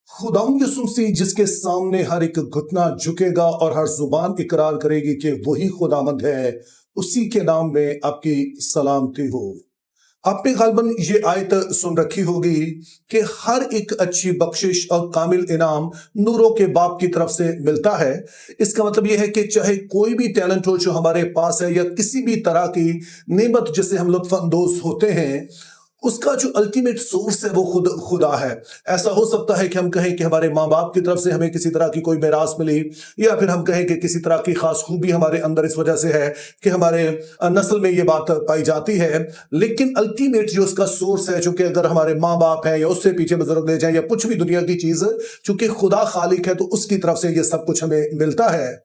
खुदावंद यसू मसीह जिसके सामने हर एक घुटना झुकेगा और हर जुबान इकरार करेगी कि वही खुदावंद है, उसी के नाम में आपकी सलामती हो। आपने गालबन ये आयत सुन रखी होगी कि हर एक अच्छी बख्शिश और कामिल इनाम नूरों के बाप की तरफ से मिलता है। इसका मतलब यह है कि चाहे कोई भी टैलेंट हो जो हमारे पास है या किसी भी तरह की नेमत जिससे हम लुत्फ अंदोज होते हैं, उसका जो अल्टीमेट सोर्स है वो खुदा है। ऐसा हो सकता है कि हम कहें कि हमारे माँ बाप की तरफ से हमें किसी तरह की कोई मिरास मिली, या फिर हम कहें कि किसी तरह की खास खूबी हमारे अंदर इस वजह से है कि हमारे नस्ल में ये बात पाई जाती है। लेकिन अल्टीमेट जो उसका सोर्स है, चूंकि अगर हमारे माँ बाप हैं या उससे पीछे बुजुर्ग ले जाए या कुछ भी दुनिया की चीज, चूंकि खुदा खालिक है तो उसकी तरफ से ये सब कुछ हमें मिलता है।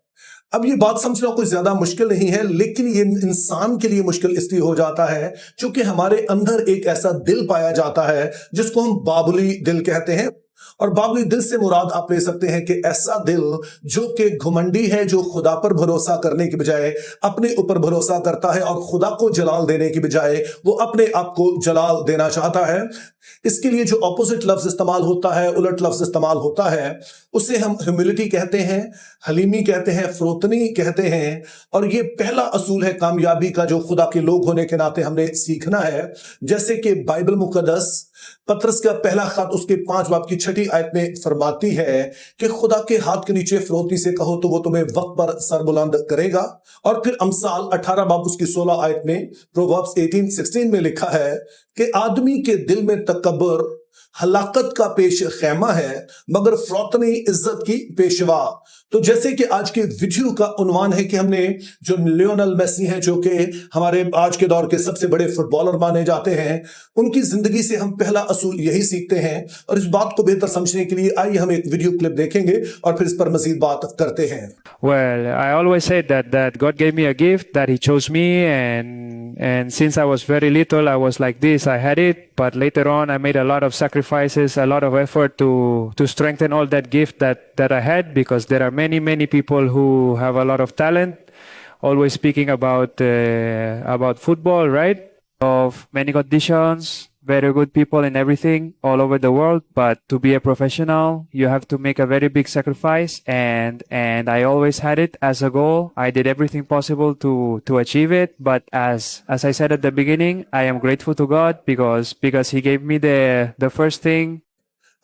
अब ये बात समझना कोई ज्यादा मुश्किल नहीं है, लेकिन ये इंसान के लिए मुश्किल इसलिए हो जाता है क्योंकि हमारे अंदर एक ऐसा दिल पाया जाता है जिसको हम बाबुली दिल कहते हैं। और बाबुली दिल से मुराद आप ले सकते हैं कि ऐसा दिल जो कि घुमंडी है, जो खुदा पर भरोसा करने की बजाय अपने ऊपर भरोसा करता है और खुदा को जलाल देने की बजाय वो अपने आप को जलाल देना चाहता है। इसके लिए जो ऑपोजिट लफ्ज इस्तेमाल होता है, उलट लफ्ज इस्तेमाल होता है, उसे हम ह्यूमिलिटी कहते हैं, हलीमी कहते हैं, फरोतनी कहते हैं। और ये पहला असूल है कामयाबी का जो खुदा के लोग होने के नाते हमने सीखना है। जैसे कि बाइबल मुकद्दस पतरस का पहला खत उसके 5 बाब की 6 आयत में फरमाती है कि खुदा के हाथ के नीचे फरोती से कहो तो वो तुम्हें वक्त पर सर बुलंद करेगा। और फिर अमसाल 18 बाब उसकी 16 आयत में, प्रोवर्ब्स 18:16 में लिखा है कि आदमी के दिल में तकब्बुर हलाकत का पेश खैमा है, मगर फरोतनी इज्जत की पेशवा। तो जैसे कि आज के वीडियो का उन्वान है कि हमने जो लियोनेल मेसी हैं, जो कि हमारे आज के दौर के सबसे बड़े फुटबॉलर माने जाते हैं, उनकी जिंदगी से हम पहला असूल यही सीखते हैं। और इस बात को बेहतर समझने के लिए आइए हम एक वीडियो क्लिप देखेंगे और फिर इस पर मजीद बात करते हैं। Well, I always said that God gave me a gift, that He chose me, and since I was very little, I was like this. I had it, but later on, I made a lot of sacrifices, a lot of effort to strengthen all that gift that I had, because there are many people who have a lot of talent, always speaking about football, right? Of many conditions, very good people and everything all over the world, but to be a professional, you have to make a very big sacrifice, and I always had it as a goal. I did everything possible to achieve it, but as I said at the beginning, I am grateful to God because He gave me the first thing.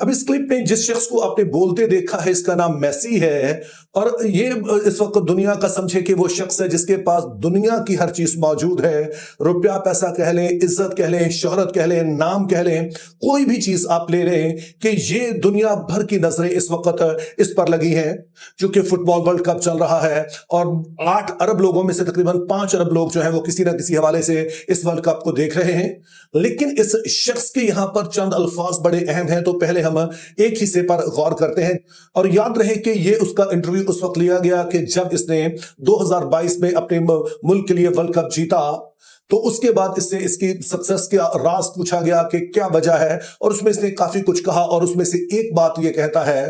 अब इस clip में जिस शख्स को आपने बोलते देखा है, इसका नाम मेसी है। और ये इस वक्त दुनिया का समझे कि वो शख्स है जिसके पास दुनिया की हर चीज मौजूद है। रुपया पैसा कह लें, इज्जत कह लें, शोहरत कह लें, नाम कह लें, कोई भी चीज आप ले लें कि ये दुनिया भर की नजरें इस वक्त इस पर लगी हैं। क्योंकि फुटबॉल वर्ल्ड कप चल रहा है और 8 अरब लोगों में से तकरीबन 5 अरब लोग जो है वो किसी ना किसी हवाले से इस वर्ल्ड कप को देख रहे हैं। लेकिन इस शख्स के यहां पर चंद अल्फाज बड़े अहम हैं, तो पहले हम एक हिस्से पर गौर करते हैं। और याद रहे कि ये उसका इंटरव्यू उस वक्त लिया गया कि जब इसने 2022 में अपने मुल्क के लिए वर्ल्ड कप जीता, तो उसके बाद इससे इसकी सक्सेस का राज पूछा गया कि क्या वजह है, और उसमें इसने काफी कुछ कहा। और उसमें से एक बात ये कहता है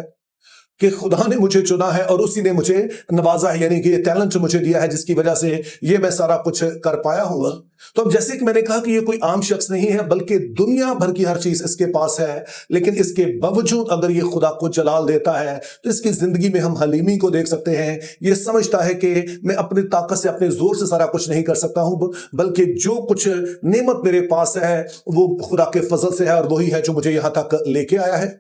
कि खुदा ने मुझे चुना है और उसी ने मुझे नवाजा है, यानी कि ये टैलेंट मुझे दिया है जिसकी वजह से ये मैं सारा कुछ कर पाया हूं। तो अब जैसे कि मैंने कहा कि ये कोई आम शख्स नहीं है, बल्कि दुनिया भर की हर चीज इसके पास है। लेकिन इसके बावजूद अगर ये खुदा को जलाल देता है तो इसकी जिंदगी में हम हलीमी को देख सकते हैं। ये समझता है कि मैं अपनी ताकत से, अपने जोर से सारा कुछ नहीं कर सकता हूं, बल्कि जो कुछ नेमत मेरे पास है वो खुदा के फजल से है, और वही है जो मुझे यहां तक लेके आया है।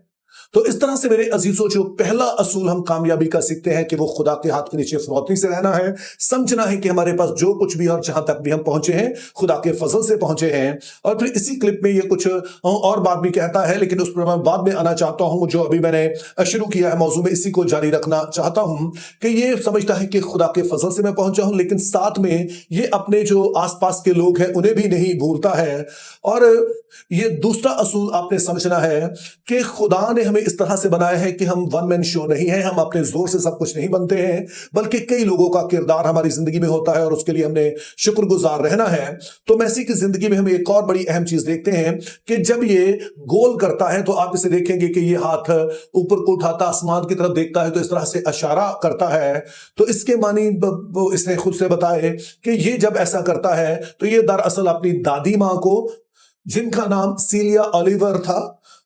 तो इस तरह से मेरे अजीजों, जो पहला असूल हम कामयाबी का सीखते हैं कि वो खुदा के हाथ के नीचे फरोतनी से रहना है। समझना है कि हमारे पास जो कुछ भी और जहां तक भी हम पहुंचे हैं खुदा के फजल से पहुंचे हैं। और फिर इसी क्लिप में ये कुछ और बात भी कहता है, लेकिन उस पर मैं बाद में आना चाहता हूं। जो अभी मैंने शुरू किया है मौजू में, इसी को जारी रखना चाहता हूं कि ये समझता है कि खुदा के फजल से मैं पहुंचा हूं, लेकिन साथ में ये अपने जो आसपास के लोग हैं उन्हें भी नहीं भूलता है। और ये दूसरा असूल आपने समझना है कि खुदा ने हमें इस तरह से बनाया है कि हम वन मैन शो नहीं है, हम अपने जोर से सब कुछ नहीं बनते हैं, बल्कि कई लोगों का किरदार हमारी जिंदगी में होता है और उसके लिए हमने शुक्रगुजार रहना है। तो मेसी की जिंदगी में हम एक और बड़ी अहम चीज देखते हैं कि जब ये गोल करता है तो आप इसे देखेंगे कि ये हाथ ऊपर को उठाता, आसमान की तरफ देखता है, तो इस तरह से इशारा करता है। तो इसके मानी इसने खुद से बताए कि ये जब ऐसा करता है तो ये दरअसल अपनी दादी मां को, जिनका नाम सीलिया ओलिवर था,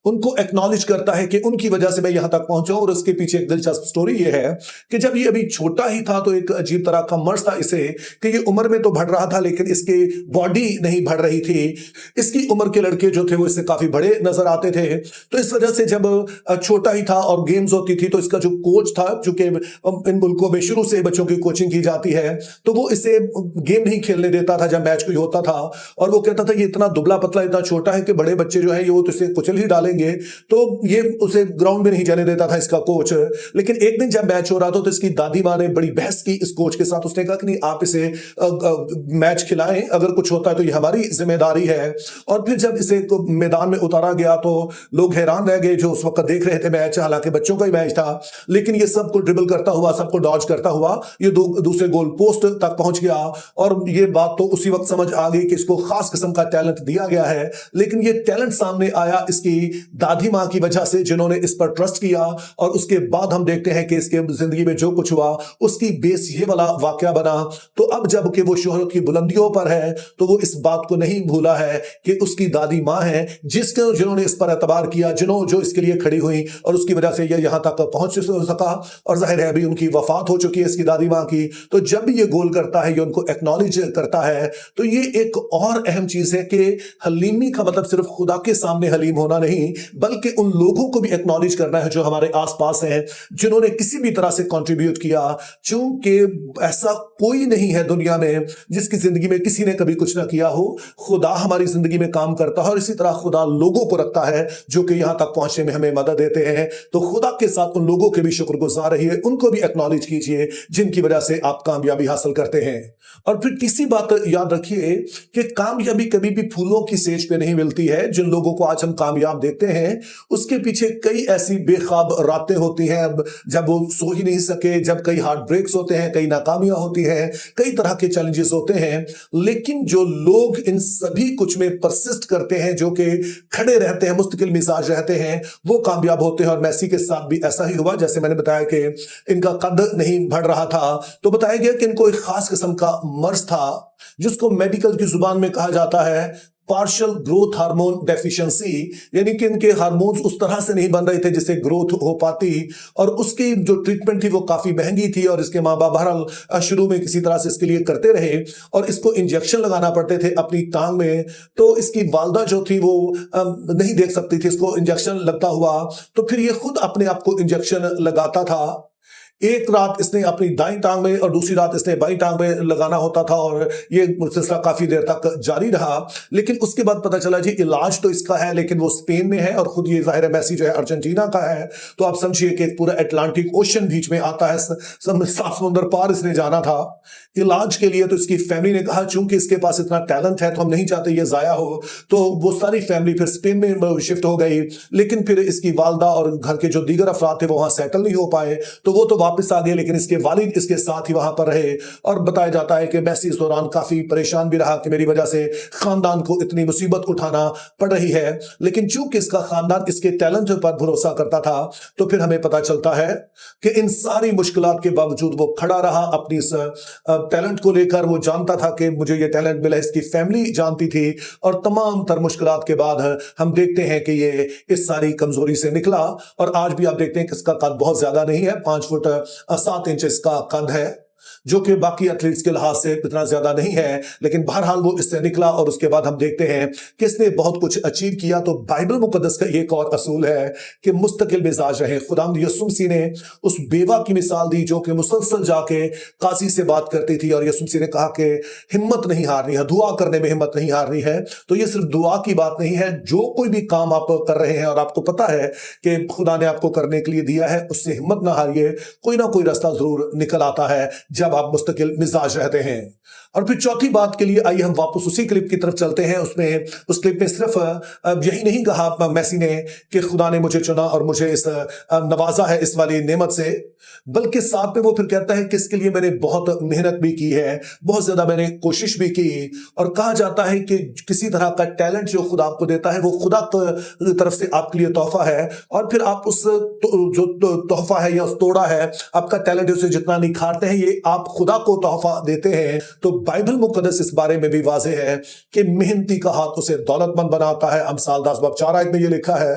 ان کو ایکنالج کرتا ہے کہ ان کی وجہ سے میں یہاں تک پہنچا ہوں. اور اس کے پیچھے ایک دلچسپ سٹوری یہ ہے کہ جب یہ ابھی چھوٹا ہی تھا تو ایک عجیب طرح کا مرض تھا اسے کہ یہ عمر میں تو بڑھ رہا تھا لیکن اس کی باڈی نہیں بڑھ رہی تھی. اس کی عمر کے لڑکے جو تھے وہ اس سے کافی بڑے نظر آتے تھے. تو اس وجہ سے جب چھوٹا ہی تھا اور گیمز ہوتی تھی تو اس کا جو کوچ تھا, چونکہ ان ملکوں میں شروع سے بچوں کی کوچنگ کی جاتی ہے, تو وہ اسے گیم نہیں کھیلنے دیتا تھا جب میچ کوئی ہوتا تھا. اور وہ کہتا تھا یہ اتنا دبلا پتلا اتنا چھوٹا ہے کہ بڑے بچے جو ہیں یہ وہ تو اسے کچل ہی ڈالیں گے. تو یہ اسے گراؤنڈ میں نہیں جانے دیتا تھا اس کا کوچ. لیکن ایک دن جب میچ ہو رہا تھا تو اس کی دادی ماں نے بڑی بحث کی اس کوچ کے ساتھ. اس نے کہا کہ نہیں آپ اسے میچ کھلائیں, اگر کچھ ہوتا ہے تو یہ ہماری ذمہ داری ہے. اور پھر جب اسے میدان میں اتارا گیا تو لوگ حیران رہ گئے جو اس وقت دیکھ رہے تھے میچ, حالانکہ بچوں کا ہی میچ تھا. لیکن یہ سب کو ڈربل کرتا ہوا, سب کو ڈاج کرتا ہوا یہ دوسرے گول پوسٹ تک پہنچ گیا. اور یہ بات تو اسی وقت سمجھ آ گئی کہ اس کو خاص قسم کا ٹیلنٹ دیا گیا ہے. لیکن یہ ٹیلنٹ سامنے آیا اس کی دادی ماں کی وجہ سے جنہوں نے اس پر ٹرسٹ کیا. اور اس کے بعد ہم دیکھتے ہیں کہ اس کے زندگی میں جو کچھ ہوا اس کی بیس یہ والا واقعہ بنا. تو اب جب کہ وہ شہرت کی بلندیوں پر ہے تو وہ اس بات کو نہیں بھولا ہے کہ اس کی دادی ماں ہے جنہوں نے اس پر اعتبار کیا, جو اس کے لیے کھڑی ہوئی اور اس کی وجہ سے یہ یہاں تک پہنچ سکا. اور ظاہر ہے ابھی ان کی وفات ہو چکی ہے اس کی دادی ماں کی. تو جب بھی یہ گول کرتا ہے یہ ان کو ایکنالج کرتا ہے. تو یہ ایک اور اہم چیز ہے کہ حلیمی کا مطلب صرف خدا کے سامنے حلیم ہونا نہیں بلکہ ان لوگوں کو بھی ایکنالج کرنا ہے جو ہمارے آس پاس ہیں, جنہوں نے کسی بھی طرح سے کنٹریبیوٹ کیا. چونکہ ایسا کوئی نہیں ہے دنیا میں جس کی زندگی میں کسی نے کبھی کچھ نہ کیا ہو. خدا ہماری زندگی میں کام کرتا ہے اور اسی طرح خدا لوگوں کو رکھتا ہے جو کہ یہاں تک پہنچنے میں ہمیں مدد دیتے ہیں. تو خدا کے ساتھ ان لوگوں کے بھی شکر گزار رہیے, ان کو بھی ایکنالج کیجئے جن کی وجہ سے آپ کامیابی حاصل کرتے ہیں. اور پھر تیسری بات یاد رکھیے کہ کامیابی کبھی بھی پھولوں کی سیج پہ نہیں ملتی ہے. جن لوگوں کو آج ہم کامیاب دیکھتے ہیں اس کے پیچھے کئی ایسی بے خواب راتیں ہوتی ہیں جب وہ سو ہی نہیں سکے, جب کئی ہارٹ بریکس ہوتے ہیں, کئی ناکامیاں ہوتی ہیں, کئی طرح کے چیلنجز ہوتے ہیں. لیکن جو لوگ ان سبھی کچھ میں پرسسٹ کرتے ہیں, جو کہ کھڑے رہتے ہیں, مستقل مزاج رہتے ہیں, وہ کامیاب ہوتے ہیں. اور میسی کے ساتھ بھی ایسا ہی ہوا. جیسے میں نے بتایا کہ ان کا قد نہیں بڑھ رہا تھا تو بتایا گیا کہ ان کو ایک خاص قسم کا مرض تھا جس کو میڈیکل کی زبان میں کہا جاتا ہے پارشل گروتھ ہارمون ڈیفیشنسی, یعنی کہ ان کے ہارمونز اس طرح سے نہیں بن رہے تھے جس سے گروتھ ہو پاتی. اور اس کی جو ٹریٹمنٹ تھی وہ کافی مہنگی تھی اور اس کے ماں باپ بہرحال شروع میں کسی طرح سے اس کے لیے کرتے رہے اور اس کو انجیکشن لگانا پڑتے تھے اپنی ٹانگ میں. تو اس کی والدہ جو تھی وہ نہیں دیکھ سکتی تھی اس کو انجیکشن لگتا ہوا, تو پھر یہ خود اپنے آپ کو انجیکشن لگاتا تھا. ایک رات اس نے اپنی دائیں ٹانگ میں اور دوسری رات اس نے بائیں ٹانگ میں لگانا ہوتا تھا اور یہ سلسلہ کافی دیر تک جاری رہا. لیکن اس کے بعد پتا چلا جی علاج تو اس کا ہے لیکن وہ اسپین میں ہے اور خود یہ ظاہر ہے میسی جو ہے ارجنٹینا کا ہے. تو آپ سمجھیے کہ پورا اٹلانٹک اوشن بیچ میں آتا ہے, صاف سمندر پار اس نے جانا تھا علاج کے لیے. تو اس کی فیملی نے کہا چونکہ اس کے پاس اتنا ٹیلنٹ ہے تو ہم نہیں چاہتے یہ ضائع ہو. تو وہ ساری فیملی پھر اسپین میں شفٹ ہو گئی. لیکن پھر اس کی والدہ اور گھر کے جو دیگر افراد تھے وہ وہاں سیٹل نہیں ہو پائے تو وہ تو واپس آ گئے, لیکن اس کے والد اس کے ساتھ ہی وہاں پر رہے. اور بتایا جاتا ہے کہ میسی اس دوران کافی پریشان بھی رہا کہ میری وجہ سے خاندان کو اتنی مصیبت اٹھانا پڑ رہی ہے. لیکن چونکہ اس کا خاندان اس کے ٹیلنٹ پر بھروسہ کرتا تھا تو پھر ہمیں پتا چلتا ہے کہ ان ساری مشکلات کے باوجود وہ کھڑا رہا اپنی اس ٹیلنٹ کو لے کر. وہ جانتا تھا کہ مجھے یہ ٹیلنٹ ملا, اس کی فیملی جانتی تھی. اور تمام تر مشکلات کے بعد ہم دیکھتے ہیں کہ یہ اس ساری کمزوری سے نکلا. اور آج بھی آپ دیکھتے ہیں کہ اس کا قد بہت زیادہ نہیں ہے, 5 فٹ 7 انچ اس کا قد ہے, جو کہ باقی ایتھلیٹس کے لحاظ سے اتنا زیادہ نہیں ہے. لیکن بہرحال وہ اس سے نکلا اور اس کے بعد ہم دیکھتے ہیں کہ اس نے بہت کچھ اچیو کیا. تو بائبل مقدس کا ایک اور اصول ہے کہ مستقل مزاج رہیں. خداوند یسوع مسیح نے اس بیوہ کی مثال دی جو کہ مسلسل جا کے قاضی سے بات کرتی تھی اور یسوع مسیح نے کہا کہ ہمت نہیں ہارنی ہے, دعا کرنے میں ہمت نہیں ہارنی ہے. تو یہ صرف دعا کی بات نہیں ہے, جو کوئی بھی کام آپ کر رہے ہیں اور آپ کو پتا ہے کہ خدا نے آپ کو کرنے کے لیے دیا ہے اس سے ہمت نہ ہاریے. کوئی نہ کوئی راستہ ضرور نکل آتا ہے جب آپ مستقل مزاج رہتے ہیں. اور پھر چوتھی بات کے لیے آئیے ہم واپس اسی کلپ کی طرف چلتے ہیں. اس کلپ میں صرف یہی نہیں کہا میسی نے کہ خدا نے مجھے چنا اور مجھے اس نوازا ہے اس والی نعمت سے, بلکہ ساتھ میں وہ پھر کہتا ہے کہ اس کے لیے میں نے بہت محنت بھی کی ہے, بہت زیادہ میں نے کوشش بھی کی. اور کہا جاتا ہے کہ کسی طرح کا ٹیلنٹ جو خدا آپ کو دیتا ہے وہ خدا کی طرف سے آپ کے لیے تحفہ ہے. اور پھر آپ اس جو تحفہ ہے یا اس توڑا ہے آپ کا ٹیلنٹ اسے جتنا نکھارتے ہیں یہ آپ خدا کو تحفہ دیتے ہیں. تو بائبل مقدس اس بارے میں بھی واضح ہے کہ محنتی کا ہاتھ اسے دولت مند بناتا ہے. امثال 10 باب 4 آیت میں یہ لکھا ہے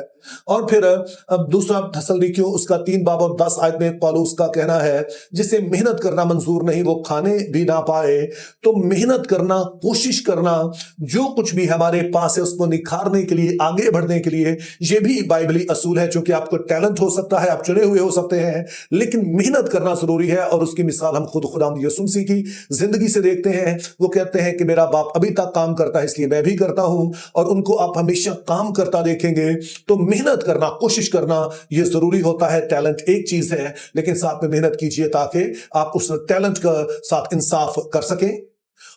اور پھر اب دوسرا थस्सलुनीकियों उसका 3 बाब और 10 आयत में पौलुस का कहना है, जिसे मेहनत करना मंजूर नहीं वो खाने भी ना पाए, तो मेहनत करना, कोशिश करना, जो कुछ भी हमारे पास है उसको निखारने के लिए, आगे बढ़ने के लिए, ये भी बाइबली असूल है। क्योंकि आपको टैलेंट हो सकता है, आप चुने हुए हो सकते हैं, लेकिन मेहनत करना जरूरी है। और उसकी मिसाल हम खुद खुदा यीशु मसीह की जिंदगी से देखते हैं। वो कहते हैं कि मेरा बाप अभी तक काम करता है इसलिए मैं भी करता हूं, और उनको आप हमेशा काम करता देखेंगे। तो मेहनत करना, कोशिश करना ये जरूरी होता है। टैलेंट एक चीज है, लेकिन साथ में मेहनत कीजिए ताकि आप उस टैलेंट का साथ इंसाफ कर सकें।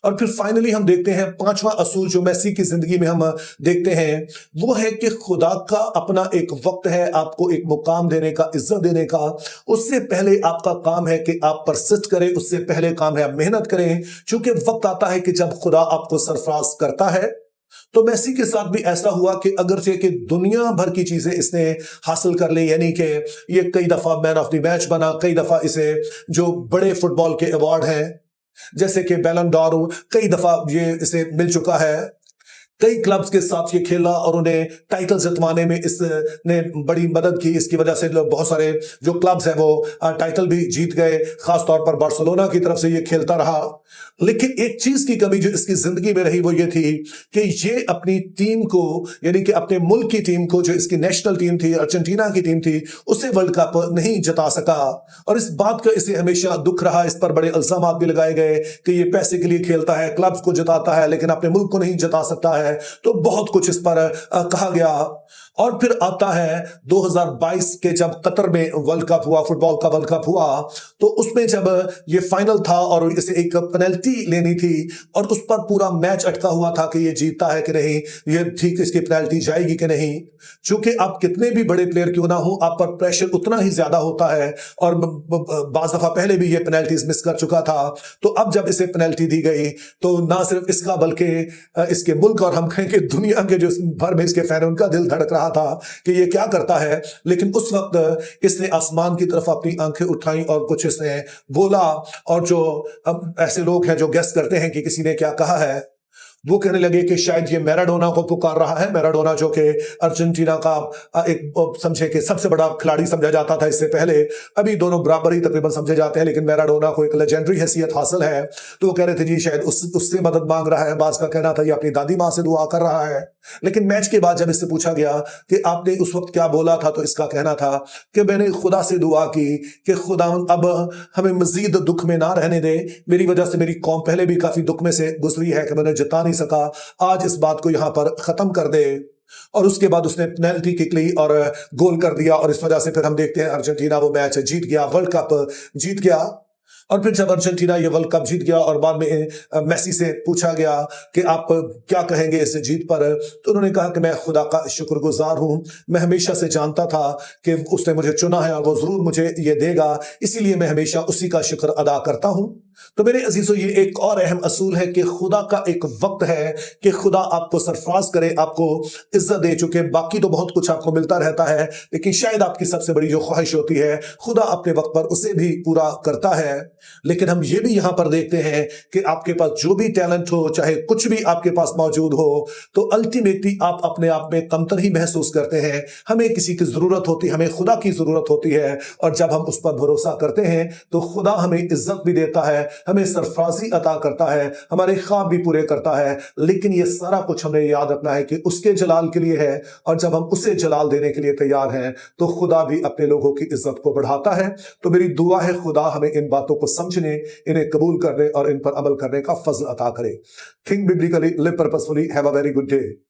और फिर फाइनली हम देखते हैं पांचवा असूल जो मैसी की जिंदगी में हम देखते हैं, वो है कि खुदा का अपना एक वक्त है आपको एक मुकाम देने का, इज्जत देने का। उससे पहले आपका काम है कि आप परसिस्ट करें, उससे पहले काम है आप मेहनत करें। क्योंकि वक्त आता है कि जब खुदा आपको सरफराज करता है। तो मैसी के साथ भी ऐसा हुआ कि अगरचे कि दुनिया भर की चीजें इसने हासिल कर ली, यानी कि ये कई दफा मैन ऑफ द मैच बना, कई दफा इसे जो बड़े फुटबॉल के अवार्ड हैं जैसे कि बैलन डॉर, कई दफा ये इसे मिल चुका है। कई क्लब्स के साथ ये खेला और उन्हें टाइटल जितवाने में इसने बड़ी मदद की। इसकी वजह से बहुत सारे जो क्लब्स हैं वो टाइटल भी जीत गए, खासतौर पर बार्सिलोना की तरफ से ये खेलता रहा। लेकिन एक चीज की कमी जो इसकी जिंदगी में रही वो ये थी कि ये अपनी टीम को, यानी कि अपने मुल्क की टीम को, जो इसकी नेशनल टीम थी, अर्जेंटीना की टीम थी, उसे वर्ल्ड कप नहीं जिता सका। और इस बात का इसे हमेशा दुख रहा। इस पर बड़े इल्जाम भी लगाए गए कि ये पैसे के लिए खेलता है, क्लब्स को जिताता है, लेकिन अपने मुल्क को नहीं जिता सकता है। तो बहुत कुछ इस पर कहा गया। और फिर आता है 2022 के जब कतर में वर्ल्ड कप हुआ, फुटबॉल का वर्ल्ड कप हुआ, तो उसमें जब ये फाइनल था और इसे एक पेनल्टी लेनी थी और उस पर पूरा मैच अटका हुआ था कि ये जीतता है कि नहीं, ये ठीक इसकी पेनल्टी जाएगी कि नहीं। चूंकि आप कितने भी बड़े प्लेयर क्यों ना हो, आप पर प्रेशर उतना ही ज्यादा होता है। और बाज़ दफा पहले भी ये पेनल्टीज मिस कर चुका था। तो अब जब इसे पेनल्टी दी गई तो ना सिर्फ इसका बल्कि इसके मुल्क और हम कहें कि दुनिया के जो भर में इसके फैन, उनका दिल धड़क रहा था कि ये क्या करता है। लेकिन उस वक्त इसने आसमान की तरफ अपनी आंखें उठाई और कुछ इसने बोला। और जो अब ऐसे लोग हैं जो गेस करते हैं कि किसी ने क्या कहा है, वो कहने लगे कि शायद ये मैराडोना को पुकार रहा है। मैराडोना जो कि अर्जेंटीना का एक समझे कि सबसे बड़ा खिलाड़ी समझा जाता था इससे पहले, अभी दोनों बराबर ही तकरीबन समझे जाते हैं, लेकिन मैराडोना को एक लेजेंडरी हैसियत हासिल है। तो वो कह रहे थे जी शायद उससे मदद मांग रहा है। बास का कहना था ये अपनी दादी माँ से दुआ कर रहा है। लेकिन मैच के बाद जब इससे पूछा गया कि आपने उस वक्त क्या बोला था, तो इसका कहना था कि मैंने खुदा से दुआ की कि खुदा अब हमें मजीद दुख में ना रहने दे। मेरी वजह से मेरी कौम पहले भी काफी दुख में से गुजरी है कि मैंने जिता नहीं सका, आज इस बात को यहां पर खत्म कर दे। और उसके बाद उसने पेनल्टी किक ली और गोल कर दिया। और इस वजह से फिर हम देखते हैं अर्जेंटीना वो मैच जीत गया, वर्ल्ड कप जीत गया। और फिर जब अर्जेंटीना ये वर्ल्ड कप जीत गया और बाद में मेसी से पूछा गया कि आप क्या कहेंगे इस जीत पर, तो उन्होंने कहा कि मैं खुदा का शुक्रगुजार हूं। मैं हमेशा से जानता था कि उसने मुझे चुना है और वो जरूर मुझे ये देगा, इसीलिए मैं हमेशा उसी का शुक्र अदा करता हूं। तो मेरे अजीजों, ये एक और अहम असूल है कि खुदा का एक वक्त है कि खुदा आपको सरफराज करे, आपको इज्जत दे। चुके बाकी तो बहुत कुछ आपको मिलता रहता है, लेकिन शायद आपकी सबसे बड़ी जो ख्वाहिश होती है खुदा अपने वक्त पर उसे भी पूरा करता है। लेकिन हम ये भी यहां पर देखते हैं कि आपके पास जो भी टैलेंट हो, चाहे कुछ भी आपके पास मौजूद हो, तो अल्टीमेटली आप अपने आप में कमतर ही महसूस करते हैं। हमें किसी की जरूरत होती है, हमें खुदा की जरूरत होती है। और जब हम उस पर भरोसा करते हैं तो खुदा हमें इज्जत भी देता है, हमें सरफराजी अता करता है, हमारे ख्वाब भी पूरे करता है। लेकिन ये सारा कुछ हमें याद रखना है कि उसके जलाल के लिए है। और जब हम उसे जलाल देने के लिए तैयार हैं तो खुदा भी अपने लोगों की इज्जत को बढ़ाता है। तो मेरी दुआ है खुदा हमें इन बातों को समझने, इन्हें कबूल करने और इन पर अमल करने का फजल अता करे। Think biblically, live purposefully, have a very good day.